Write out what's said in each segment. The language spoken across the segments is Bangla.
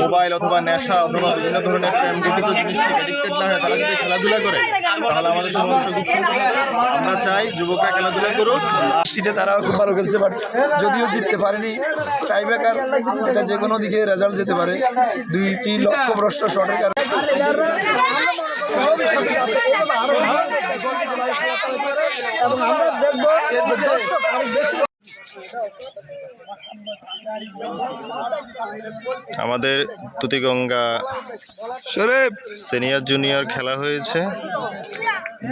মোবাইল অথবা নেশা অথবা বিভিন্ন ধরনের প্রেমগতিক জিনিসকে অ্যাডিক্টেড না হয়, তারা যদি খেলাধুলা করে তাহলে আমাদের সমস্যা খুব সুন্দর। আমরা চাই যুবকরা খেলাধুলা করুক। আসিতে তারাও খুব ভালো খেলছে, বাট যদিও জিততে পারেনি, টাইব্রেকার এটা যে কোনো দিকে রেজাল্ট যেতে পারে। 2টি লক্ষ্যভ্রষ্ট শটের কারণে এবং আমরা দেখবো দর্শক আরো বেশি। আমাদের তুতিগঙ্গা সিনিয়র জুনিয়র খেলা হয়েছে,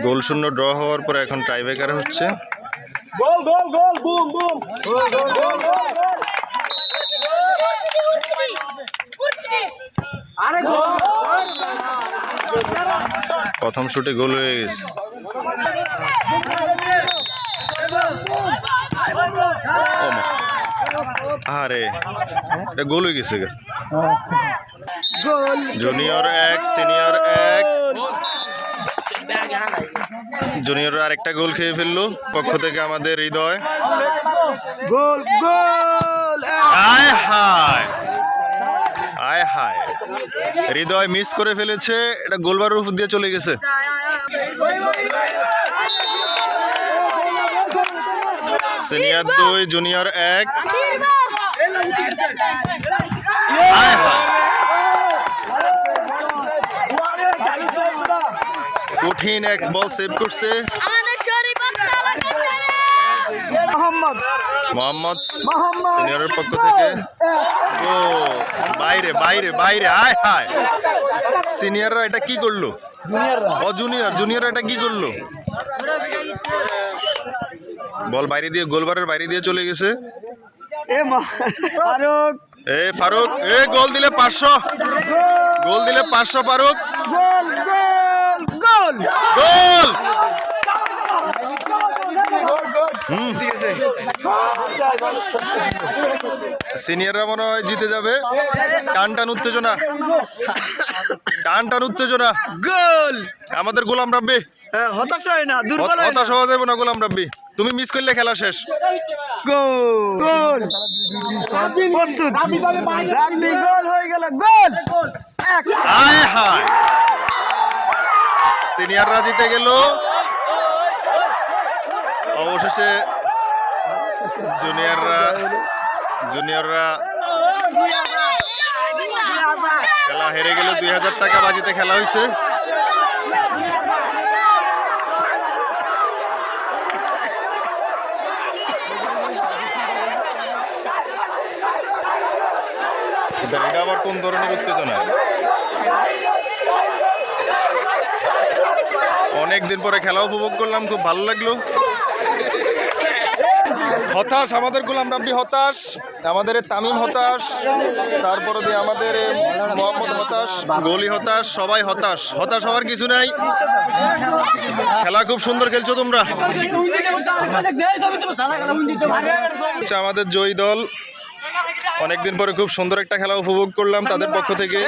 গোল শূন্য ড্র হওয়ার পর এখন টাইব্রেকার হচ্ছে। প্রথম শুটে গোল হয়ে গেছে। আরে এটা গোল হয়ে গেছে। জুনিয়র 1 সিনিয়র 1, জুনিয়র আরেকটা গোল খেয়ে ফেললো। পক্ষ থেকে আমাদের হৃদয় আয় হায় আয় হায়, হৃদয় মিস করে ফেলেছে, এটা গোলবারের উপর দিয়ে চলে গেছে। সিনিয়র 2 জুনিয়র 1, আয় হায় কঠিন এক বল সেভ করছে মোহাম্মদ সিনিয়রের পক্ষ থেকে। ও বাইরে বাইরে বাইরে, আয় হায়, সিনিয়ররা এটা কি করলো? ও জুনিয়র এটা কি করলো? বল বাইরে দিয়ে, গোলবারের বাইরে দিয়ে চলে গেছে। ফারুক গোল দিলে 500, গোল দিলে 500 ফারুক, গোল। সিনিয়ররা মনে হয় জিতে যাবে। টান উত্তেজনা, গোল আমাদের গোলাম রাব্বি। হতাশ হয় না, হতাশ হওয়া যাবে না গোলাম রাব্বি, তুমি মিস করলে খেলা শেষ। গোল প্রস্তুত, রাব্বি গোল হয়ে গেল, গোল। আয় হায়, সিনিয়ররা জিতে গেল। অবশেষে জুনিয়ররা খেলা হেরে গেল। 2000 টাকা বাজিতে খেলা হয়েছে। এটা আবার কোন ধরনের উত্তেজনা? অনেকদিন পরে খেলা উপভোগ করলাম, খুব ভালো লাগলো। হতাশ আমাদের গোলাম রাব্বি, হতাশ আমাদের তামিম, হতাশ তারপরে দিয়ে আমাদের মোহাম্মদ হতাশ, গোলি হতাশ, সবাই হতাশ। হতাশ হওয়ার কিছু নাই, খেলা খুব সুন্দর খেলছো তোমরা। আমাদের জয়ী দল, অনেকদিন পরে খুব সুন্দর একটা খেলা উপভোগ করলাম তাদের পক্ষ থেকে।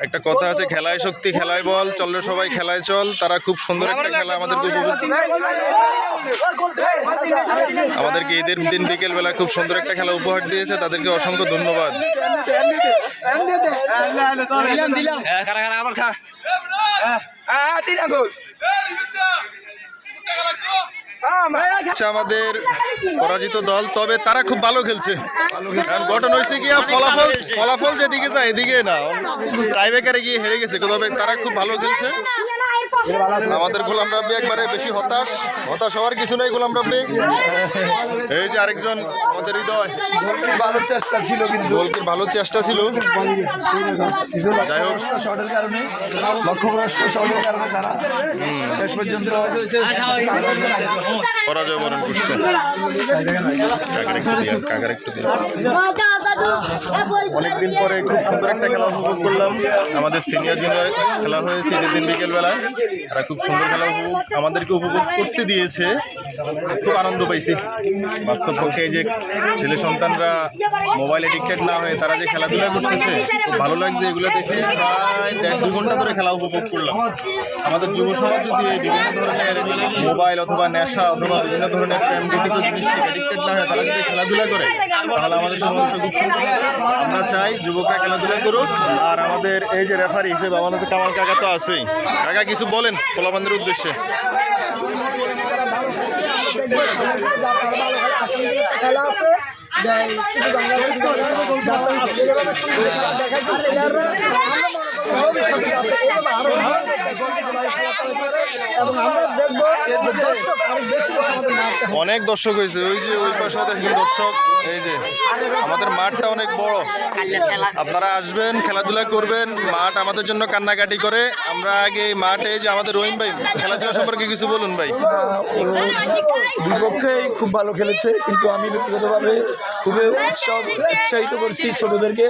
একটা কথা আছে, খেলায় শক্তি খেলায় বল, চললে সবাই খেলায় চল। তারা খুব সুন্দর একটা খেলা আমাদেরকে ঈদের দিন বিকেল বেলা খুব সুন্দর একটা খেলা উপহার দিয়েছে, তাদেরকে অসংখ্য ধন্যবাদ। আমাদের পরাজিত দল, তবে তারা খুব ভালো খেলছে। গঠন হয়েছে গিয়া ফলাফল যেদিকে যায় এদিকে না, টাইব্রেকারে গিয়ে হেরে গেছে, তবে তারা খুব ভালো খেলছে। আমাদের গোলাম রাব্বি একবারে বেশি হতাশ হওয়ার কিছু নেই। গোলাম রাব্বি, এই যে আরেকজন আমাদের হৃদয়, ভালো চেষ্টা ছিল, কিন্তু গোলকির ভালো চেষ্টা ছিল। যাই হোক, শটের কারণে, লক্ষ্যভ্রষ্ট শটের কারণে তারা শেষ পর্যন্ত পরাজয় বরণ করছে। অনেকদিন পরে খুব সুন্দর একটা খেলা উপভোগ করলাম। আমাদের সিনিয়র জুনিয়র খেলা হয়েছে ঈদের দিন বিকেলবেলায়, তারা খুব সুন্দর খেলা আমাদেরকে উপভোগ করতে দিয়েছে, খুব আনন্দ পাইছি। বাস্তব পক্ষে এই যে ছেলে সন্তানরা মোবাইল এডিক্টেড না হয়ে তারা যে খেলাধুলা করতেছে, খুব ভালো লাগছে এগুলো দেখে। প্রায় 1.5-2 ঘন্টা ধরে খেলা উপভোগ করলাম। আমাদের যুব সমাজ যদি বিভিন্ন ধরনের মোবাইল অথবা নেশা অথবা বিভিন্ন ধরনের প্রেমগতিক জিনিসকে অ্যাডিক্টেড না হয়, তারা যদি খেলাধুলা করে তাহলে আমাদের সমস্যা খুব সুন্দর। আমরা চাই যুবকরা খেলাধুলা করুক। আর আমাদের এই যে রেফারি হিসেবে আমাদের কামাল কাকা তো আছেই। কাকা কিছু বলেন পোলাপানদের উদ্দেশ্যে। খেলা আছে এবং আমরা দেখবো দর্শক আরো বেশি অনেক দর্শক হয়েছে, ওই যে ওই পাশে দেখেন দর্শক। এই যে আমাদের মাঠটা অনেক বড়, আপনারা আসবেন খেলাধুলা করবেন। মাঠ আমাদের জন্য কান্নাকাটি করে। আমরা আগে এই মাঠে যে আমাদের রহিম ভাই খেলাধুলা সম্পর্কে কিছু বলুন ভাই। দুই পক্ষেই খুব ভালো খেলেছে, কিন্তু আমি ব্যক্তিগতভাবে খুবই উৎসাহিত করছি ছোটদেরকে।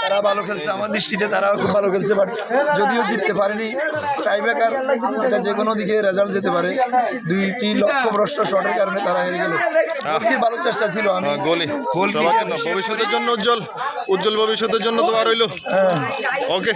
তারা ভালো খেলছে, আমার দৃষ্টিতে তারা খুব ভালো খেলছে, বাট যদিও জিততে পারেনি। টাইব্রেকার এটা যে কোনো দিকে রেজাল্ট যেতে পারে। দুইটি লক্ষ্যভ্রষ্ট শটের কারণে তারা হেরে গেল। ভালো চেষ্টা ছিল, আমি গোলি সবার জন্য ভবিষ্যতের জন্য উজ্জ্বল ভবিষ্যতের জন্য দোয়া রইল। ওকে।